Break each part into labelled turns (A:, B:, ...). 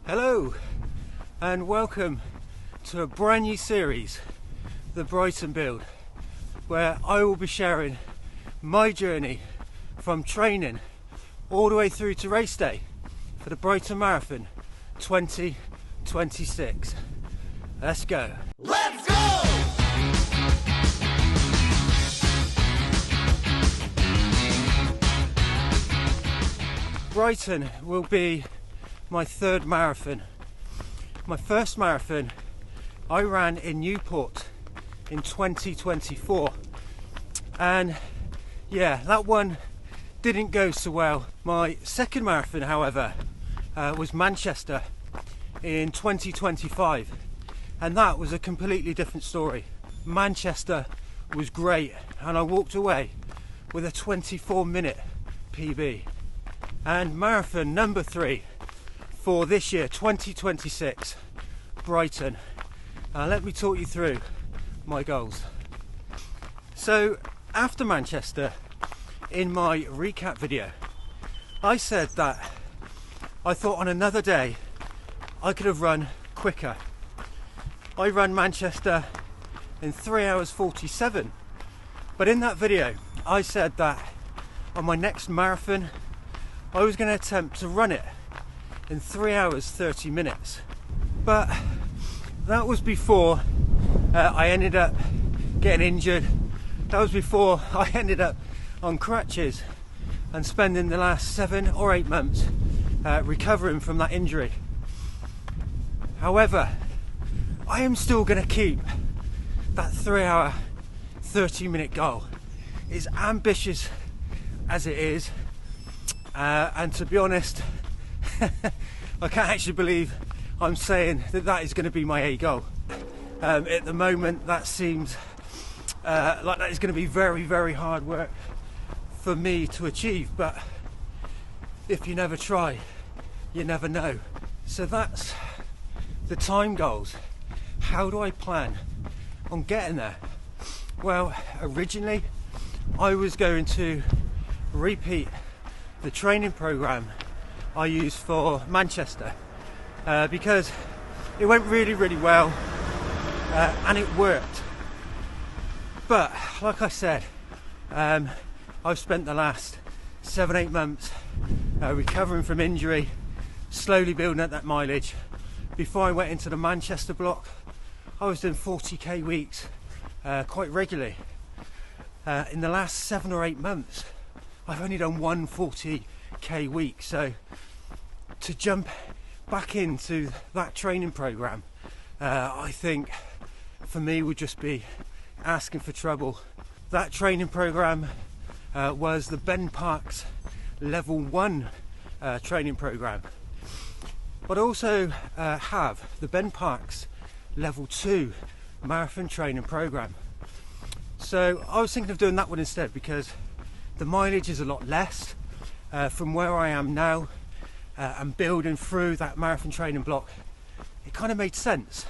A: Hello and welcome to a brand new series, the Brighton Build, where I will be sharing my journey from training all the way through to race day for the Brighton Marathon 2026. Let's go!
B: Let's go!
A: Brighton will be my third marathon. My first marathon I ran in Newport in 2024, and yeah, that one didn't go so well. My second marathon, however, was Manchester in 2025, and that was a completely different story. Manchester was great, and I walked away with a 24-minute PB. And marathon number 3 for this year, 2026, Brighton. Let me talk you through my goals. So after Manchester, in my recap video, I said that I thought on another day I could have run quicker. I ran Manchester in 3 hours 47, but in that video I said that on my next marathon I was going to attempt to run it in 3 hours 30 minutes. But that was before I ended up getting injured. That was before I ended up on crutches and spending the last 7 or 8 months recovering from that injury. However, I am still going to keep that 3 hour 30 minute goal. As ambitious as it is, and to be honest, I can't actually believe I'm saying that that is going to be my A goal. At the moment, that seems like that is going to be very, very hard work for me to achieve, but if you never try, you never know. So that's the time goals. How do I plan on getting there? Well, originally I was going to repeat the training program I used for Manchester because it went really, really well and it worked. But like I said, I've spent the last 7-8 months recovering from injury, slowly building up that mileage. Before I went into the Manchester block, I was doing 40k weeks quite regularly. In the last 7 or 8 months I've only done 140k week, so to jump back into that training program, I think for me would just be asking for trouble. That training program was the Ben Parks level 1 training program, but I also have the Ben Parks level 2 marathon training program. So I was thinking of doing that one instead because the mileage is a lot less from where I am now, and building through that marathon training block, it kind of made sense.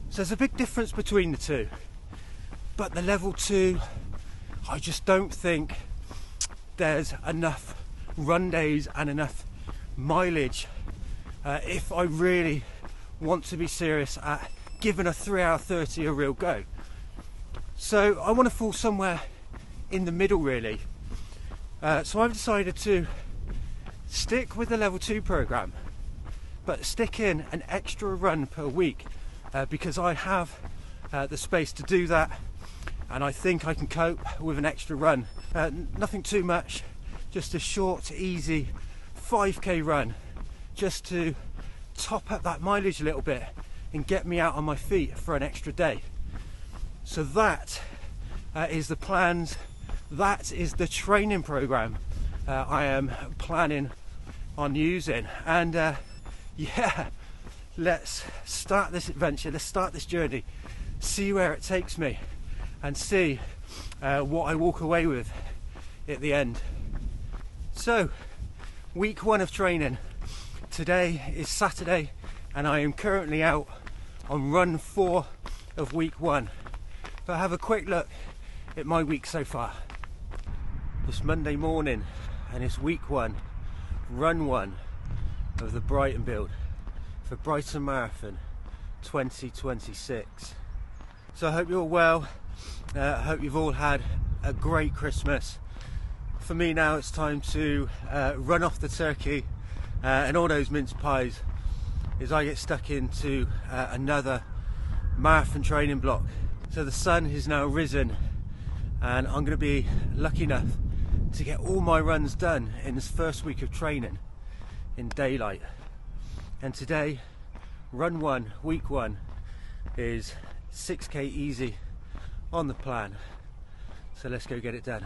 A: So there's a big difference between the two, but the level 2, I just don't think there's enough run days and enough mileage if I really want to be serious at giving a 3 hour 30 a real go. So I want to fall somewhere in the middle really. So I've decided to stick with the level 2 program, but stick in an extra run per week because I have the space to do that, and I think I can cope with an extra run. Nothing too much, just a short, easy 5k run, just to top up that mileage a little bit and get me out on my feet for an extra day. So that is the plans. That is the training program I am planning on using, and yeah, let's start this adventure, let's start this journey, see where it takes me, and see what I walk away with at the end. So, week 1 of training. Today is Saturday and I am currently out on run 4 of week 1. But have a quick look at my week so far. It's Monday morning and it's week 1, run 1 of the Brighton Build. for Brighton Marathon 2026. So I hope you're well. I hope you've all had a great Christmas. For me now it's time to run off the turkey and all those mince pies as I get stuck into another marathon training block. So the sun has now risen and I'm going to be lucky enough to get all my runs done in this first week of training in daylight. And today, run one, week one, is 6k easy on the plan. So let's go get it done.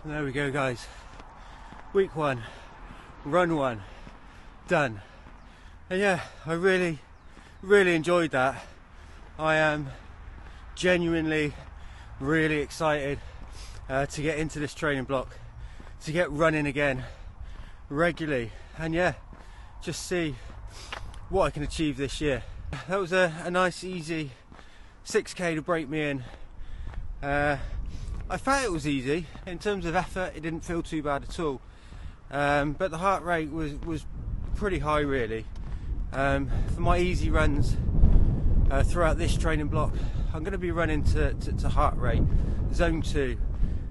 A: There we go, guys. Week one, run one, done. And yeah, I really enjoyed that. I am genuinely really excited to get into this training block, to get running again regularly, and yeah, just see what I can achieve this year. That was a nice easy 6k to break me in. I felt it was easy. In terms of effort, it didn't feel too bad at all, but the heart rate was pretty high really. For my easy runs throughout this training block, I'm going to be running to heart rate zone 2,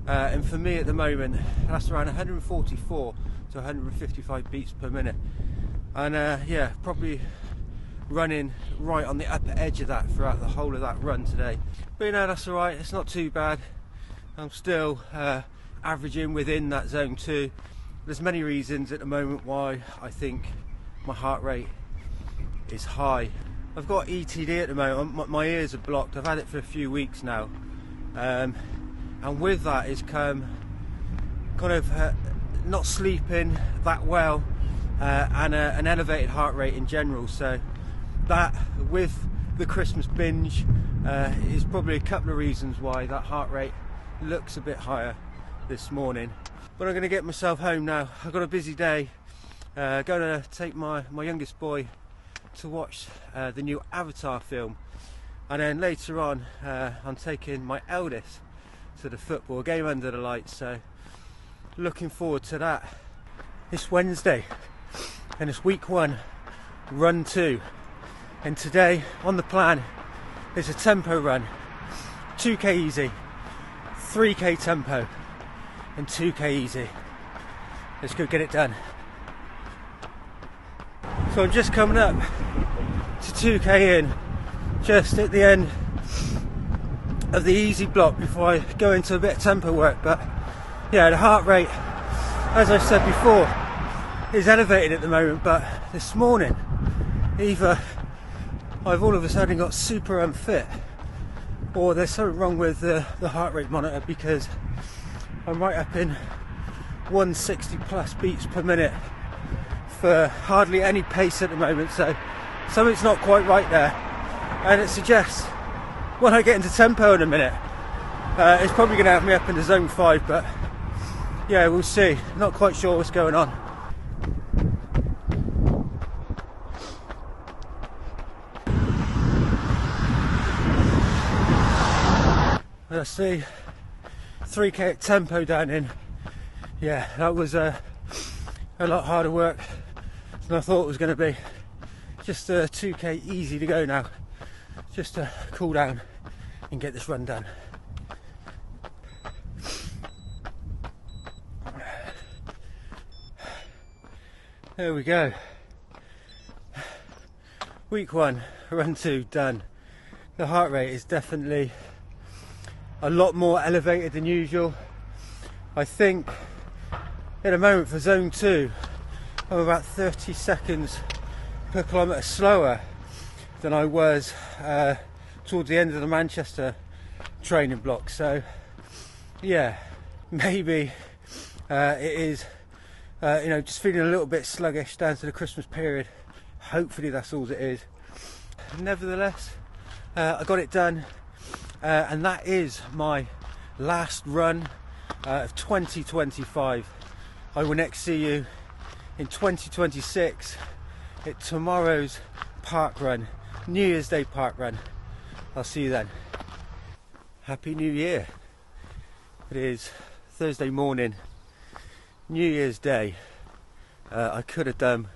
A: and for me at the moment that's around 144 to 155 beats per minute, and yeah, probably running right on the upper edge of that throughout the whole of that run today. But you know, that's alright, it's not too bad. I'm still averaging within that zone 2. There's many reasons at the moment why I think my heart rate is high. I've got ETD at the moment, my ears are blocked, I've had it for a few weeks now, and with that has come kind of not sleeping that well, and an elevated heart rate in general. So that, with the Christmas binge, is probably a couple of reasons why that heart rate looks a bit higher this morning. But I'm going to get myself home now. I've got a busy day. Going to take my youngest boy to watch the new Avatar film, and then later on I'm taking my eldest to the football game under the lights, so looking forward to that. It's Wednesday and it's week one, run 2, and today on the plan is a tempo run, 2k easy, 3k tempo and 2k easy. Let's go get it done. So I'm just coming up to 2k in, just at the end of the easy block before I go into a bit of tempo work. But yeah, the heart rate, as I said before, is elevated at the moment, but this morning either I've all of a sudden got super unfit, or there's something wrong with the heart rate monitor, because I'm right up in 160 plus beats per minute for hardly any pace at the moment, so something's not quite right there, and it suggests when I get into tempo in a minute it's probably going to have me up into zone 5, but yeah, we'll see. Not quite sure what's going on. Let's see, 3k tempo down in. Yeah, that was a lot harder work than I thought it was going to be. Just 2k easy to go now, just to cool down and get this run done. There we go. Week one, run 2 done. The heart rate is definitely a lot more elevated than usual. I think at the moment for zone 2 I'm about 30 seconds per kilometre slower than I was towards the end of the Manchester training block. So yeah, maybe it is you know, just feeling a little bit sluggish down to the Christmas period. Hopefully that's all it is. Nevertheless, I got it done, and that is my last run of 2025. I will next see you in 2026 at tomorrow's park run, New Year's Day park run. I'll see you then. Happy New Year. It is Thursday morning, New Year's Day. I could have done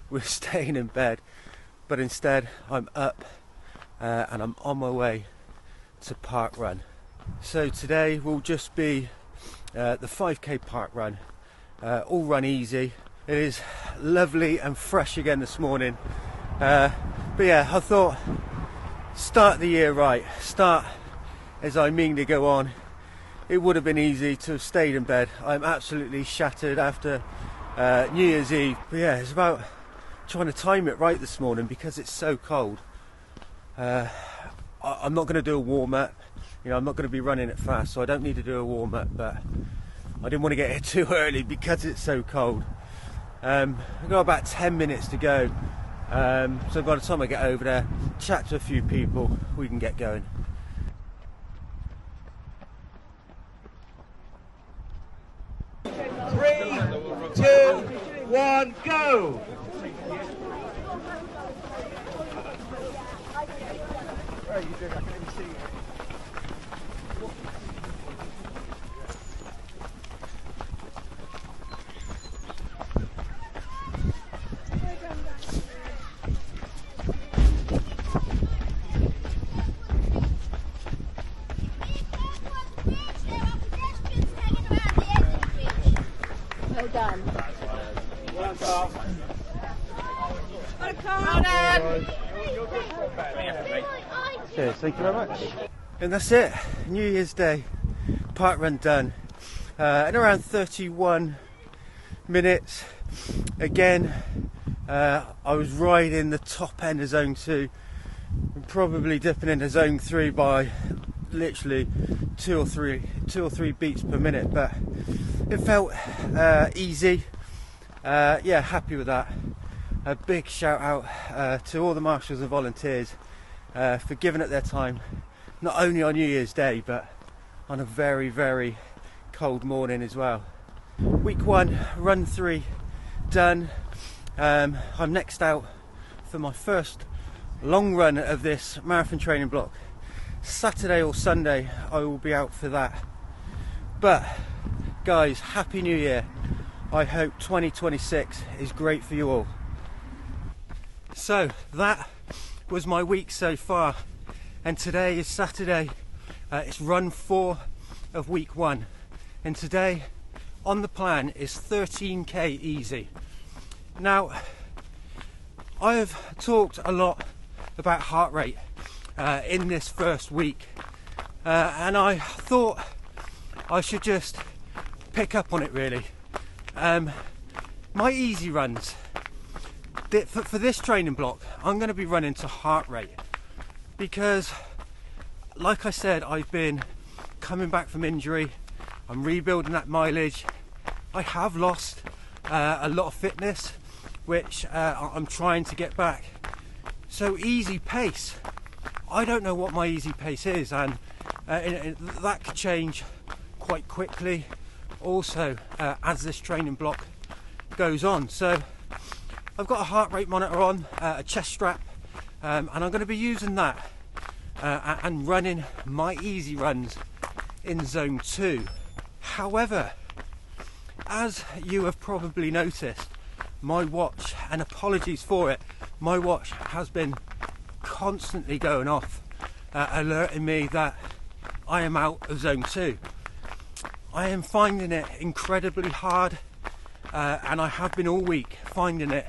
A: with staying in bed, but instead I'm up and I'm on my way to park run. So today will just be the 5k park run, all run easy. It is lovely and fresh again this morning, but yeah, I thought start the year right, start as I mean to go on. It would have been easy to have stayed in bed. I'm absolutely shattered after New Year's Eve, but yeah, it's about trying to time it right this morning because it's so cold. I'm not going to do a warm-up, you know, I'm not going to be running it fast, so I don't need to do a warm-up, but I didn't want to get here too early because it's so cold. I've got about 10 minutes to go, so by the time I get over there, chat to a few people, we can get going.
B: Three, 2, 1, go!
C: Well done.
B: Well done.
C: Well done.
A: Cheers, thank you very much. And that's it, New Year's Day park run done in around 31 minutes. Again, I was right in the top end of zone 2 and probably dipping into zone 3 by literally two or three beats per minute, but it felt easy. Yeah, happy with that. A big shout out to all the marshals and volunteers for giving it their time, not only on New Year's Day but on a very, very cold morning as well. Week 1, run 3 done. I'm next out for my first long run of this marathon training block. Saturday or Sunday I will be out for that. But guys, Happy New Year. I hope 2026 is great for you all. So that was my week so far, and today is Saturday. It's run 4 of week 1, and today on the plan is 13k easy. Now, I have talked a lot about heart rate in this first week, and I thought I should just pick up on it really. My easy runs, for this training block, I'm going to be running to heart rate because, like I said, I've been coming back from injury. I'm rebuilding that mileage. I have lost a lot of fitness, which I'm trying to get back. So easy pace, I don't know what my easy pace is, and that could change quite quickly also as this training block goes on. So I've got a heart rate monitor on, a chest strap, and I'm going to be using that and running my easy runs in zone 2. However, as you have probably noticed, my watch, and apologies for it, my watch has been constantly going off, alerting me that I am out of zone 2. I am finding it incredibly hard, and I have been all week finding it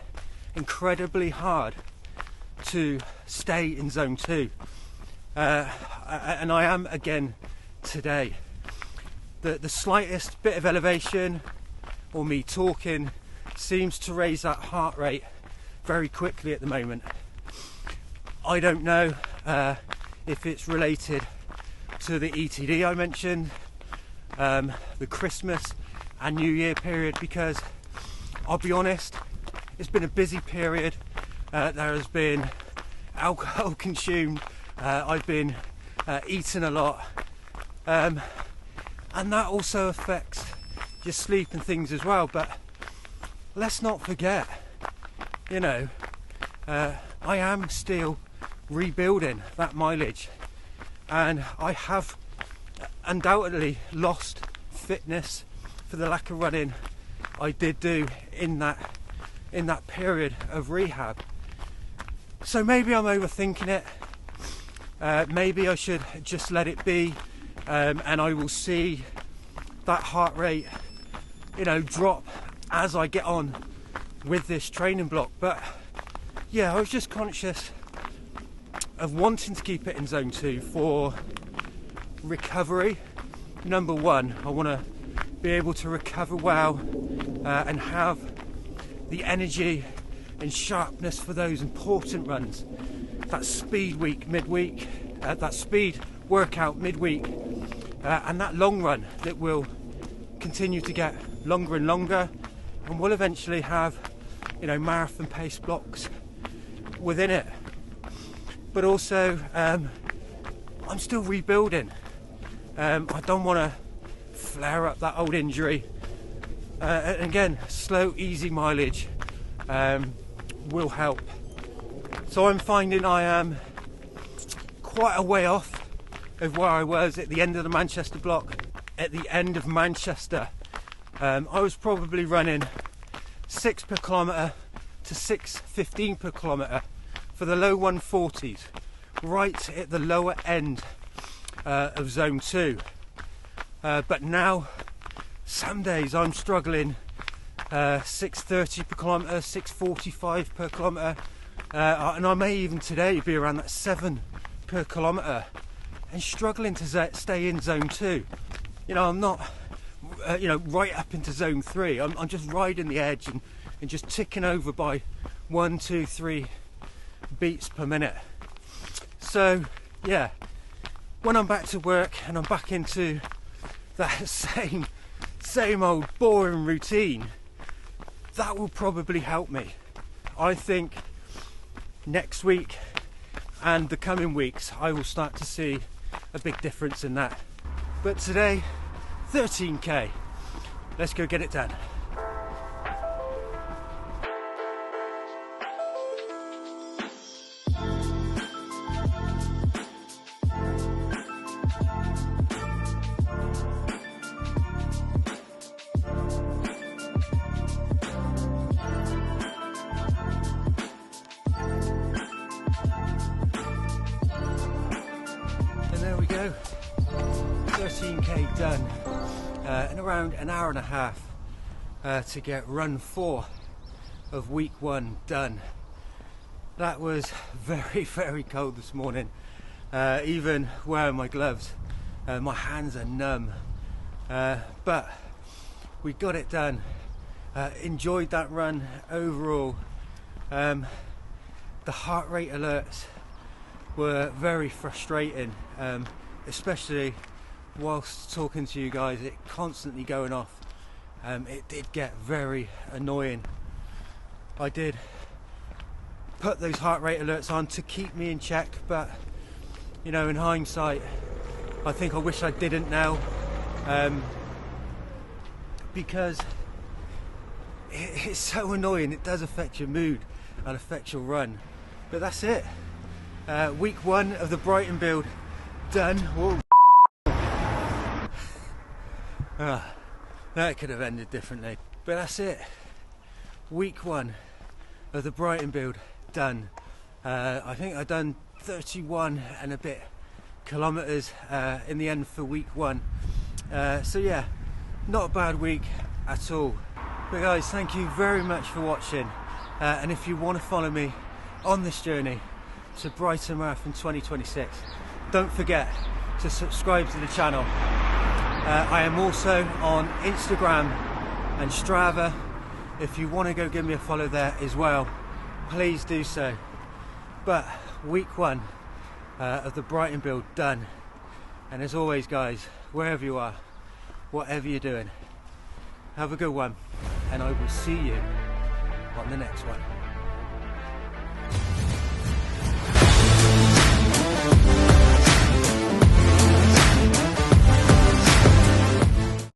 A: incredibly hard to stay in zone 2, and I am again today. The slightest bit of elevation or me talking seems to raise that heart rate very quickly at the moment. I don't know if it's related to the ETD I mentioned, the Christmas and New Year period, because I'll be honest, it's been a busy period. There has been alcohol consumed, I've been eating a lot, and that also affects your sleep and things as well. But let's not forget, you know, I am still rebuilding that mileage, and I have undoubtedly lost fitness for the lack of running I did do in that period of rehab. So maybe I'm overthinking it. Maybe I should just let it be, and I will see that heart rate, you know, drop as I get on with this training block. But yeah, I was just conscious of wanting to keep it in zone 2 for recovery. Number one, I want to be able to recover well and have the energy and sharpness for those important runs, that speed week midweek, that speed workout midweek, and that long run that will continue to get longer and longer, and will eventually have, you know, marathon pace blocks within it. But also, I'm still rebuilding. I don't want to flare up that old injury. And again, slow, easy mileage will help. So I'm finding I am quite a way off of where I was at the end of the Manchester block. At the end of Manchester, I was probably running 6 per kilometre to 6:15 per kilometre for the low 140s, right at the lower end of zone 2. But now, some days I'm struggling 6:30 per kilometre, 6:45 per kilometre, and I may even today be around that 7 per kilometre, and struggling to stay in zone 2. You know, I'm not, you know, right up into zone 3. I'm just riding the edge and just ticking over by 1, 2, 3 beats per minute. So yeah, when I'm back to work and I'm back into that same old boring routine, that will probably help me. I think next week and the coming weeks I will start to see a big difference in that. But today, 13k. Let's go get it done. And there we go, 13k done in around an hour and a half to get run 4 of week 1 done. That was very, very cold this morning. Even wearing my gloves, my hands are numb, but we got it done. Enjoyed that run overall. The heart rate alerts were very frustrating, especially whilst talking to you guys, it constantly going off. It did get very annoying. I did put those heart rate alerts on to keep me in check, but you know, in hindsight, I think I wish I didn't now, because it's so annoying. It does affect your mood and affect your run. But that's it. Week 1 of the Brighton Build done. Whoa. That could have ended differently. But that's it. Week 1 of the Brighton Build done. I think I've done 31 and a bit kilometres in the end for week 1. So yeah, not a bad week at all. But guys, thank you very much for watching. And if you want to follow me on this journey to Brighton Marathon 2026, don't forget to subscribe to the channel. I am also on Instagram and Strava. If you want to go give me a follow there as well, please do so. But week 1 of the Brighton Build done. And as always guys, wherever you are, whatever you're doing, have a good one, and I will see you on the next one.